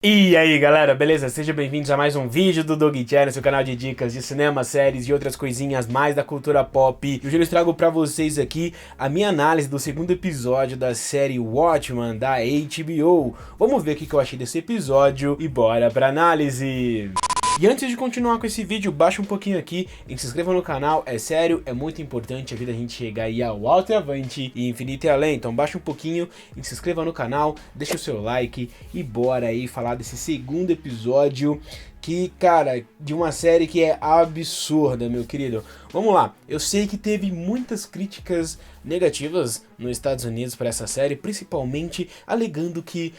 E aí galera, beleza? Sejam bem-vindos a mais um vídeo do Doug Channel, seu canal de dicas de cinema, séries e outras coisinhas mais da cultura pop. Hoje eu trago pra vocês aqui a minha análise do segundo episódio da série Watchmen da HBO. Vamos ver o que eu achei desse episódio e bora pra análise! E antes de continuar com esse vídeo, baixa um pouquinho aqui e se inscreva no canal, é sério, é muito importante a vida a gente chegar aí ao alto e avante e infinito e além. Então baixa um pouquinho e se inscreva no canal, deixa o seu like e bora aí falar desse segundo episódio que, cara, de uma série que é absurda, meu querido. Vamos lá, eu sei que teve muitas críticas negativas nos Estados Unidos para essa série, principalmente alegando que,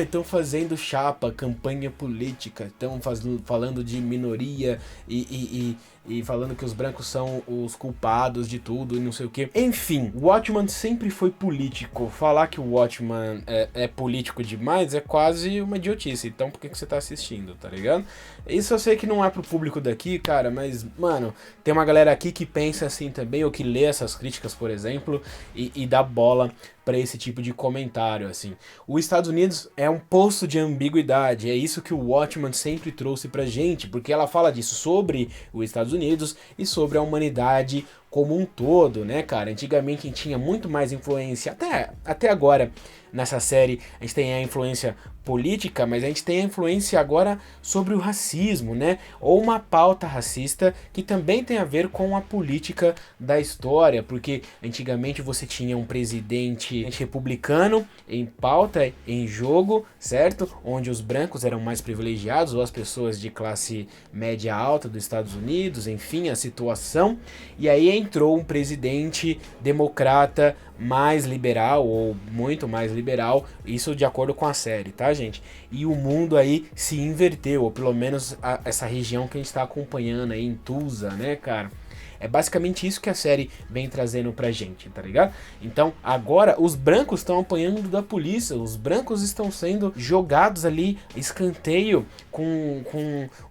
estão fazendo chapa, campanha política, estão falando de minoria e falando que os brancos são os culpados de tudo e não sei o que. Enfim, o Watchmen sempre foi político. Falar que o Watchmen é político demais é quase uma idiotice. Então por que você tá assistindo, tá ligado? Isso eu sei que não é pro público daqui, cara, mas, mano, tem uma galera aqui que pensa assim também, ou que lê essas críticas, por exemplo, e dá bola para esse tipo de comentário, assim. Os Estados Unidos é um poço de ambiguidade, é isso que o Watchmen sempre trouxe pra gente, porque ela fala disso sobre os Estados Unidos e sobre a humanidade como um todo, né, cara? Antigamente a gente tinha muito mais influência, até agora nessa série a gente tem a influência política, mas a gente tem a influência agora sobre o racismo, né? Ou uma pauta racista que também tem a ver com a política da história, porque antigamente você tinha um presidente republicano em pauta, em jogo, certo? Onde os brancos eram mais privilegiados, ou as pessoas de classe média alta dos Estados Unidos, enfim, a situação. E aí entrou um presidente democrata mais liberal, ou muito mais liberal, isso de acordo com a série, tá, gente? E o mundo aí se inverteu, ou pelo menos essa região que a gente tá acompanhando aí em Tulsa, né, cara? É basicamente isso que a série vem trazendo pra gente, tá ligado? Então, agora, os brancos estão apanhando da polícia, os brancos estão sendo jogados ali, escanteio, com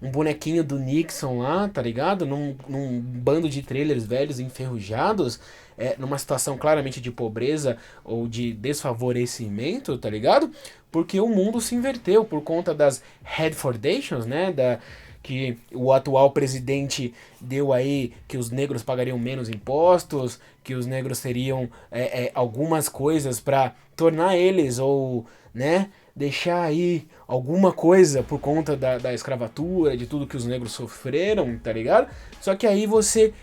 um bonequinho do Nixon lá, tá ligado? Num bando de trailers velhos enferrujados, numa situação claramente de pobreza ou de desfavorecimento, tá ligado? Porque o mundo se inverteu por conta das Redfordations, né? Que o atual presidente deu aí que os negros pagariam menos impostos, que os negros teriam algumas coisas para tornar eles, ou, né, deixar aí alguma coisa por conta da escravatura, de tudo que os negros sofreram, tá ligado? Só que aí você,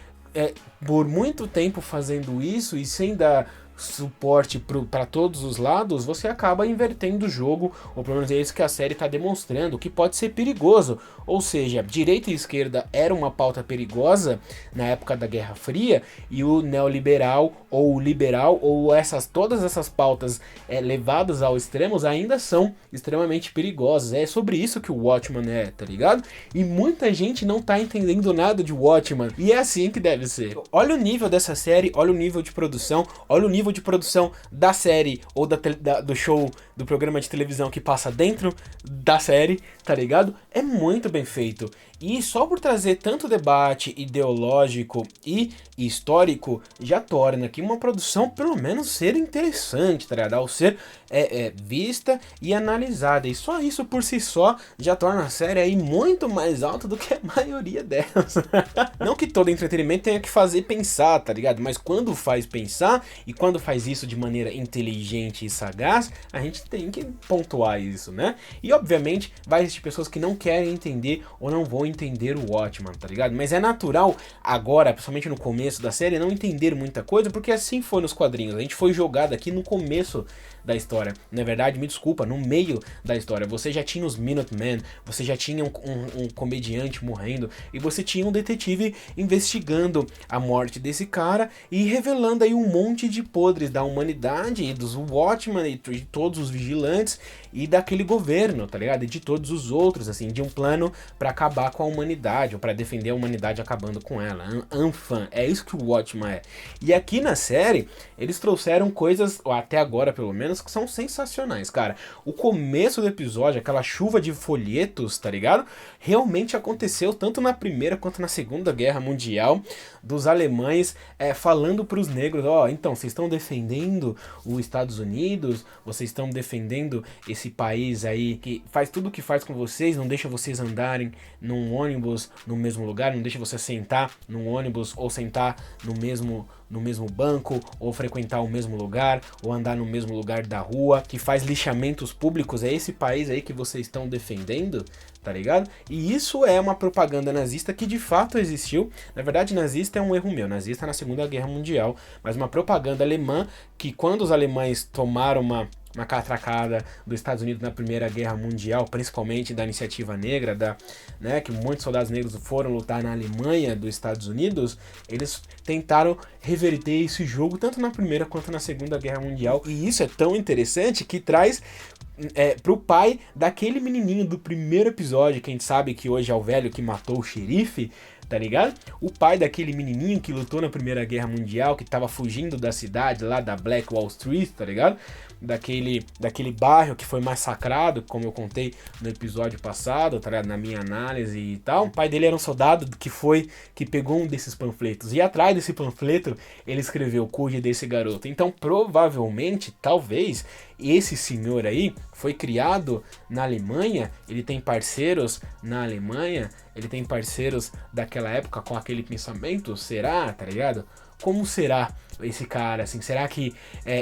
por muito tempo fazendo isso e sem dar suporte para todos os lados, você acaba invertendo o jogo, ou pelo menos é isso que a série está demonstrando, que pode ser perigoso. Ou seja, direita e esquerda era uma pauta perigosa na época da Guerra Fria, e o neoliberal ou o liberal, ou todas essas pautas levadas ao extremos ainda são extremamente perigosas. É sobre isso que o Watchmen tá ligado? E muita gente não tá entendendo nada de Watchmen, e é assim que deve ser. Olha o nível dessa série, olha o nível de produção, olha o nível de produção da série ou do show, do programa de televisão que passa dentro da série, tá ligado? É muito bem feito. E só por trazer tanto debate ideológico e histórico, já torna aqui uma produção pelo menos ser interessante, tá ligado? Ao ser vista e analisada. E só isso por si só já torna a série aí muito mais alta do que a maioria delas. Não que todo entretenimento tenha que fazer pensar, tá ligado? Mas quando faz pensar e quando faz isso de maneira inteligente e sagaz, a gente tem que pontuar isso, né? E obviamente vai existir pessoas que não querem entender ou não vão entender o Watchmen, tá ligado? Mas é natural agora, principalmente no começo da série, não entender muita coisa, porque assim foi nos quadrinhos. A gente foi jogado aqui no começo da história. Na verdade, me desculpa, no meio da história. Você já tinha os Minutemen, você já tinha um comediante morrendo, e você tinha um detetive investigando a morte desse cara e revelando aí um monte de podres da humanidade e dos Watchmen e de todos os vigilantes e daquele governo, tá ligado? E de todos os outros, assim, de um plano pra acabar com a humanidade, ou pra defender a humanidade acabando com ela. Anfan, é isso que o Watchmen é. E aqui na série, eles trouxeram coisas, ou até agora pelo menos, cenas que são sensacionais, cara. O começo do episódio, aquela chuva de folhetos, tá ligado? Realmente aconteceu tanto na Primeira quanto na Segunda Guerra Mundial, dos alemães falando pros negros, ó, então, vocês estão defendendo os Estados Unidos, vocês estão defendendo esse país aí que faz tudo o que faz com vocês, não deixa vocês andarem num ônibus no mesmo lugar, não deixa você sentar num ônibus ou sentar no mesmo banco, ou frequentar o mesmo lugar, ou andar no mesmo lugar da rua, que faz lixamentos públicos. É esse país aí que vocês estão defendendo, tá ligado? E isso é uma propaganda nazista que de fato existiu. Na verdade, nazista é um erro meu, nazista na Segunda Guerra Mundial, mas uma propaganda alemã que quando os alemães tomaram uma catracada dos Estados Unidos na Primeira Guerra Mundial, principalmente da iniciativa negra, que muitos soldados negros foram lutar na Alemanha dos Estados Unidos, eles tentaram reverter esse jogo tanto na Primeira quanto na Segunda Guerra Mundial. E isso é tão interessante que traz pro pai daquele menininho do primeiro episódio, que a gente sabe que hoje é o velho que matou o xerife, tá ligado? O pai daquele menininho que lutou na Primeira Guerra Mundial, que tava fugindo da cidade lá da Black Wall Street, tá ligado? Daquele bairro que foi massacrado, como eu contei no episódio passado, tá ligado? Na minha análise e tal. O pai dele era um soldado que pegou um desses panfletos. E atrás desse panfleto, ele escreveu Cuide desse garoto. Então, provavelmente, talvez, esse senhor aí foi criado na Alemanha, ele tem parceiros na Alemanha, ele tem parceiros daquela época com aquele pensamento, será, tá ligado? Como será esse cara, assim? Será que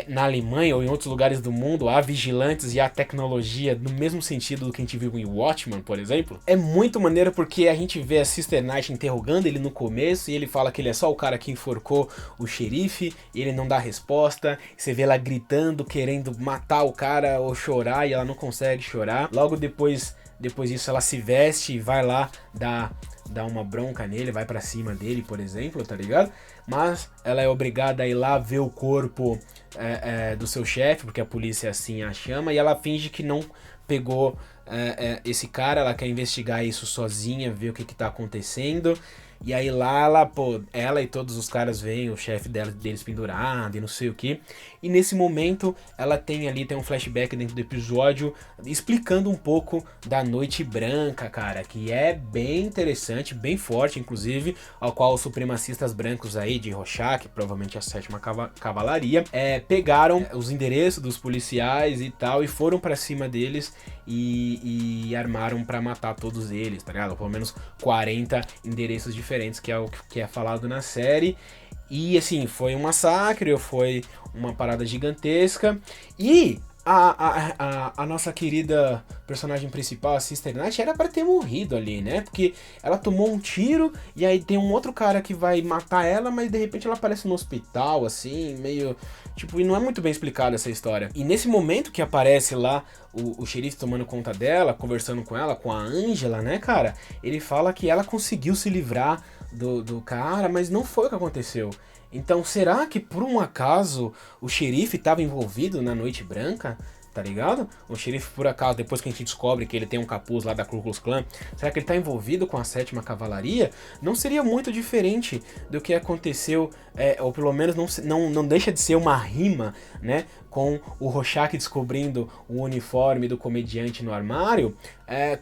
na Alemanha ou em outros lugares do mundo há vigilantes e há tecnologia no mesmo sentido do que a gente viu em Watchmen, por exemplo? É muito maneiro porque a gente vê a Sister Night interrogando ele no começo e ele fala que ele é só o cara que enforcou o xerife, e ele não dá resposta, você vê ela gritando, querendo matar o cara ou chorar, e ela não consegue chorar. Logo depois disso ela se veste e vai lá dar uma bronca nele, vai pra cima dele, por exemplo, tá ligado? Mas ela é obrigada a ir lá ver o corpo do seu chefe, porque a polícia assim a chama, e ela finge que não pegou esse cara, ela quer investigar isso sozinha, ver o que tá acontecendo. E aí lá ela e todos os caras veem o chefe deles pendurado e não sei o que. E nesse momento ela tem um flashback dentro do episódio explicando um pouco da Noite Branca, cara, que é bem interessante, bem forte inclusive, ao qual os supremacistas brancos aí de Rorschach, provavelmente a 7ª Cavalaria, pegaram os endereços dos policiais e tal, e foram pra cima deles e armaram pra matar todos eles, tá ligado? Pelo menos 40 endereços diferentes, que é o que é falado na série. E assim, foi um massacre, foi uma parada gigantesca. E a nossa querida personagem principal, a Sister Night, era pra ter morrido ali, né? Porque ela tomou um tiro e aí tem um outro cara que vai matar ela, mas de repente ela aparece no hospital, assim, meio... Tipo, e não é muito bem explicada essa história. E nesse momento que aparece lá o xerife tomando conta dela, conversando com ela, com a Angela, né, cara? Ele fala que ela conseguiu se livrar do cara, mas não foi o que aconteceu. Então, será que por um acaso o xerife estava envolvido na Noite Branca? Tá ligado? O xerife, por acaso, depois que a gente descobre que ele tem um capuz lá da Ku Klux Klan, será que ele tá envolvido com a 7ª Cavalaria? Não seria muito diferente do que aconteceu, ou pelo menos não deixa de ser uma rima, né? Com o Rorschach descobrindo o uniforme do comediante no armário,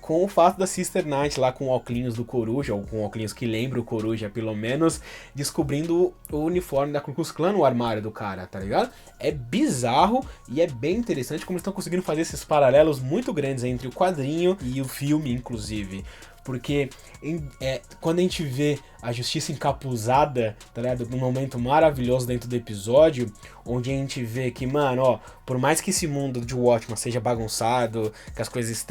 com o fato da Sister Night lá com o óculos do Coruja, ou com o óculos que lembra o Coruja, pelo menos, descobrindo o uniforme da Ku Klux Klan no armário do cara, tá ligado? É bizarro e é bem interessante como eles estão conseguindo fazer esses paralelos muito grandes entre o quadrinho e o filme, inclusive. Porque quando a gente vê a Justiça encapuzada, tá ligado? Um momento maravilhoso dentro do episódio, onde a gente vê que, mano, ó, por mais que esse mundo de Watchmen seja bagunçado, que as coisas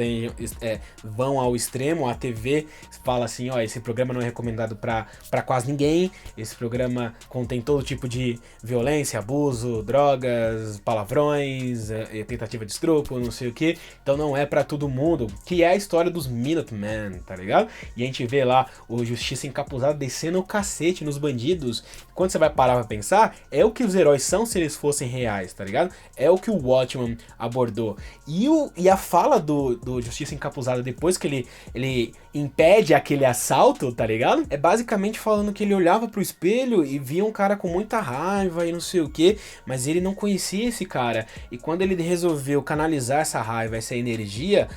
vão ao extremo, a TV fala assim, ó, esse programa não é recomendado pra quase ninguém, esse programa contém todo tipo de violência, abuso, drogas, palavrões, tentativa de estupro, não sei o que, então não é pra todo mundo, que é a história dos Minutemen, tá ligado? E a gente vê lá o Justiça encapuzado descendo o cacete nos bandidos. Quando você vai parar pra pensar, é o que os heróis são se eles fossem reais, tá ligado? É o que o Watchman abordou. E a fala do Justiça Encapuzada depois que ele impede aquele assalto, tá ligado? É basicamente falando que ele olhava pro espelho e via um cara com muita raiva e não sei o que, mas ele não conhecia esse cara. E quando ele resolveu canalizar essa raiva, essa energia,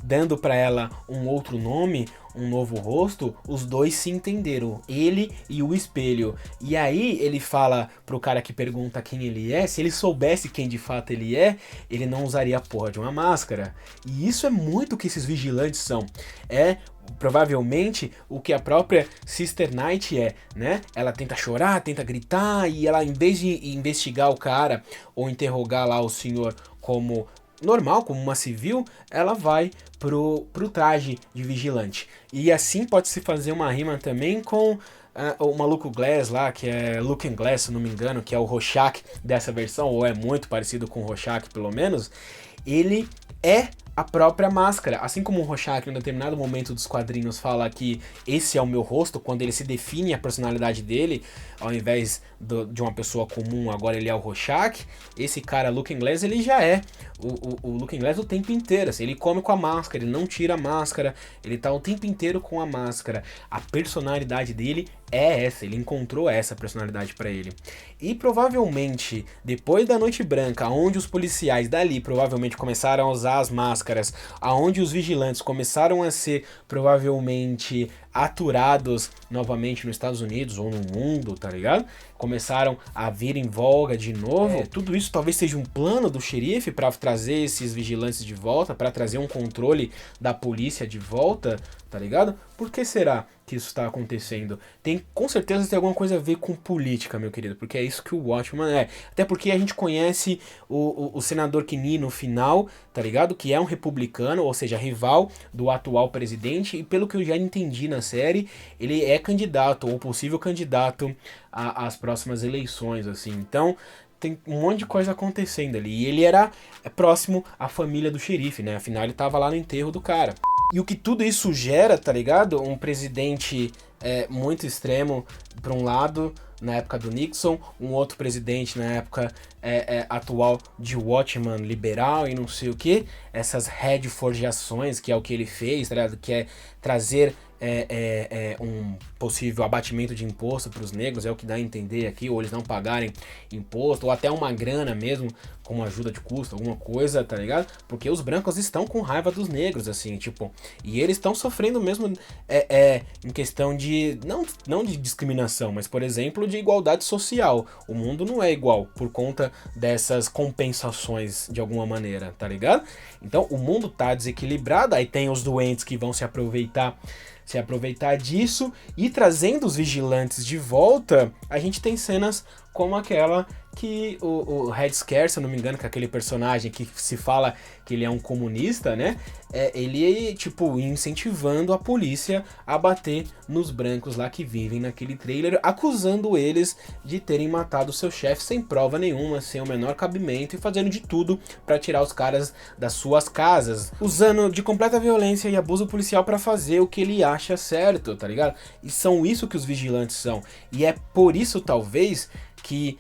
dando pra ela um outro nome, um novo rosto, os dois se entenderam, ele e o espelho. E aí ele fala pro cara que pergunta quem ele é, se ele soubesse quem de fato ele é, ele não usaria a porra de uma máscara. E isso é muito o que esses vigilantes são. É provavelmente o que a própria Sister Night é, né? Ela tenta chorar, tenta gritar, e ela, em vez de investigar o cara ou interrogar lá o senhor como normal, como uma civil, ela vai pro traje de vigilante. E assim pode-se fazer uma rima também com o maluco Glass lá, que é Looking Glass, se não me engano, que é o Rorschach dessa versão, ou é muito parecido com o Rorschach, pelo menos. Ele é a própria máscara. Assim como o Rorschach, em um determinado momento dos quadrinhos, fala que esse é o meu rosto, quando ele se define a personalidade dele, ao invés de uma pessoa comum, agora ele é o Rorschach. Esse cara, Looking Glass, ele já é o Looking Glass o tempo inteiro. Assim, ele come com a máscara, ele não tira a máscara, ele tá o tempo inteiro com a máscara. A personalidade dele é essa, ele encontrou essa personalidade pra ele. E provavelmente, depois da Noite Branca, onde os policiais dali provavelmente começaram a usar as máscaras, aonde os vigilantes começaram a ser provavelmente aturados novamente nos Estados Unidos ou no mundo, tá ligado? Começaram a vir em voga de novo. Tudo isso talvez seja um plano do xerife para trazer esses vigilantes de volta, para trazer um controle da polícia de volta, tá ligado? Por que será que isso está acontecendo? Com certeza tem alguma coisa a ver com política, meu querido, porque é isso que o Watchman é. Até porque a gente conhece o senador Kini no final, tá ligado? Que é um republicano, ou seja, rival do atual presidente, e pelo que eu já entendi na série, ele é candidato, ou possível candidato às próximas eleições, assim. Então, tem um monte de coisa acontecendo ali. E ele era próximo à família do xerife, né? Afinal, ele tava lá no enterro do cara. E o que tudo isso gera, tá ligado? Um presidente muito extremo para um lado, na época do Nixon, um outro presidente na época atual de Watchman liberal e não sei o que. Essas redforjações, que é o que ele fez, tá ligado? Que é trazer um possível abatimento de imposto para os negros, é o que dá a entender aqui, ou eles não pagarem imposto, ou até uma grana mesmo, como ajuda de custo, alguma coisa, tá ligado? Porque os brancos estão com raiva dos negros, assim, tipo, e eles estão sofrendo mesmo em questão de, não de discriminação, mas, por exemplo, de igualdade social. O mundo não é igual por conta dessas compensações de alguma maneira, tá ligado? Então, o mundo tá desequilibrado, aí tem os doentes que vão se aproveitar disso, e trazendo os vigilantes de volta, a gente tem cenas como aquela que o Red Scare, se eu não me engano, que é aquele personagem que se fala que ele é um comunista, né? Ele, tipo, incentivando a polícia a bater nos brancos lá que vivem naquele trailer, acusando eles de terem matado seu chefe sem prova nenhuma, sem o menor cabimento, e fazendo de tudo para tirar os caras das suas casas, usando de completa violência e abuso policial para fazer o que ele acha certo, tá ligado? E são isso que os vigilantes são. E é por isso, talvez, que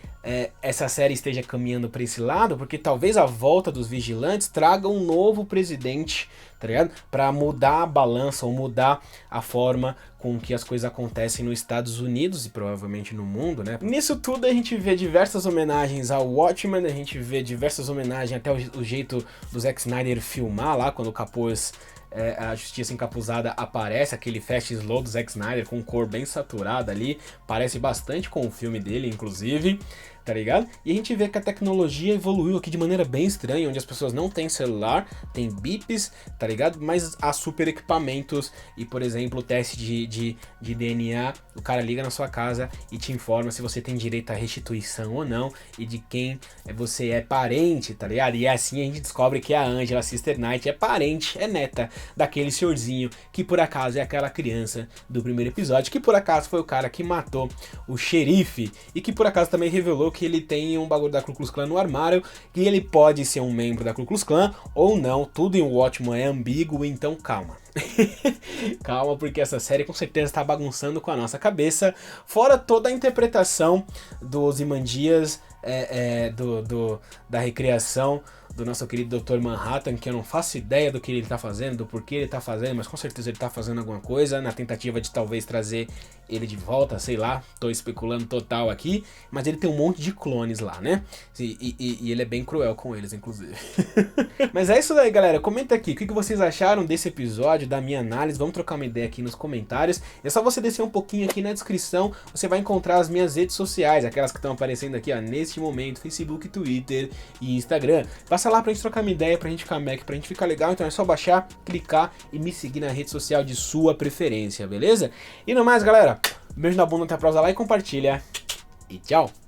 essa série esteja caminhando para esse lado, porque talvez a volta dos vigilantes traga um novo presidente, tá ligado? Para mudar a balança ou mudar a forma com que as coisas acontecem nos Estados Unidos e provavelmente no mundo, né? Nisso tudo a gente vê diversas homenagens ao Watchmen, a gente vê diversas homenagens até o jeito do Zack Snyder filmar lá, quando o capuz a Justiça Encapuzada aparece, aquele fast slow do Zack Snyder com cor bem saturada ali, parece bastante com o filme dele, inclusive, tá ligado? E a gente vê que a tecnologia evoluiu aqui de maneira bem estranha, onde as pessoas não têm celular, tem bips, tá ligado? Mas há super equipamentos e, por exemplo, o teste de DNA, o cara liga na sua casa e te informa se você tem direito à restituição ou não, e de quem você é parente, tá ligado? E assim a gente descobre que a Angela, Sister Night, é parente, é neta daquele senhorzinho que por acaso é aquela criança do primeiro episódio, que por acaso foi o cara que matou o xerife, e que por acaso também revelou que ele tem um bagulho da Ku Klux Klan no armário, que ele pode ser um membro da Ku Klux Klan ou não. Tudo em Watchmen é ambíguo, então calma. Calma, porque essa série com certeza está bagunçando com a nossa cabeça, fora toda a interpretação do Ozymandias da recriação do nosso querido Dr. Manhattan, que eu não faço ideia do que ele tá fazendo, do porquê ele tá fazendo, mas com certeza ele tá fazendo alguma coisa, na tentativa de talvez trazer ele de volta, sei lá, tô especulando total aqui, mas ele tem um monte de clones lá, né? E ele é bem cruel com eles, inclusive. Mas é isso daí, galera, comenta aqui, o que vocês acharam desse episódio, da minha análise, vamos trocar uma ideia aqui nos comentários, é só você descer um pouquinho aqui na descrição, você vai encontrar as minhas redes sociais, aquelas que estão aparecendo aqui, ó, neste momento, Facebook, Twitter e Instagram. Passa lá pra gente trocar uma ideia, pra gente ficar Mac, pra gente ficar legal, então é só baixar, clicar e me seguir na rede social de sua preferência, beleza? E no mais, galera, beijo na bunda, até a próxima, lá e compartilha, e tchau!